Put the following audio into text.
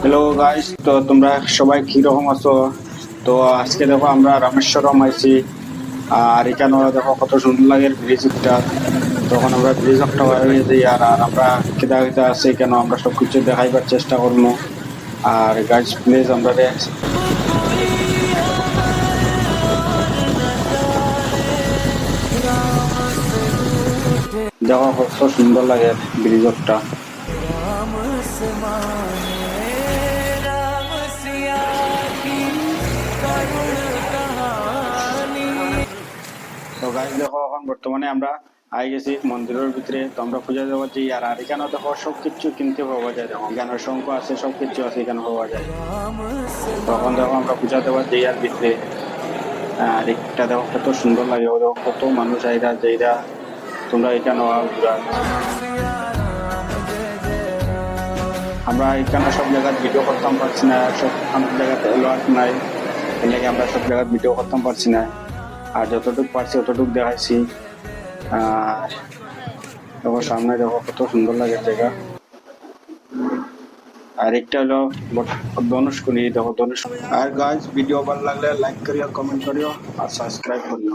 Hello guys, তো তোমরা সবাই কিরকম আছো? তো আজকে দেখো আমরা রামেশ্বরম আইছি। আর এখানে দেখো কত সুন্দর লাগে ব্রিজটা। তখন আমরা ব্রিজ একটা হয়ে যাই আর আমরা কেদা কেদা আছে কেন আমরা সবকিছু দেখাইবার চেষ্টা করবো। আর গাইস প্লিজ আমরা দেখো কত সুন্দর লাগে ব্রিজটা। তো গাইস দেখো এখন বর্তমানে আমরা আই গেছি মন্দিরের ভিতরে। তো আমরা পূজা দেওয়া যাই আর এখানে দেখো সবকিছু কিনতে পাওয়া যায়। দেখো জ্ঞানের শঙ্খ আছে, সবকিছু আছে এখানে পাওয়া যায়। তখন দেখো আমরা পূজা দেওয়া যাই আর ভিতরে। আর একটা দেখো কত সুন্দর লাগে, ও দেখো কত মানুষ আইরা যাইরা। তোমরা এখানে ঘুরা। আমরা এখানে সব জায়গায় ভিডিও করতাম পারছি না, সব অনেক জায়গাতে অ্যালার্ট নাই, এর লাগে আমরা সব জায়গায় ভিডিও করতাম পারছি না। আর যতটুকু পারছি ততটুকু দেখাইছি। আর দেখো সামনে দেখো কত সুন্দর লাগে জায়গা। আর একটা হলো ধনুষকোটি, দেখো ধনুষ। আর গাইস ভিডিও ভালো লাগলে লাইক করিও, কমেন্ট করিও আর সাবস্ক্রাইব করিও।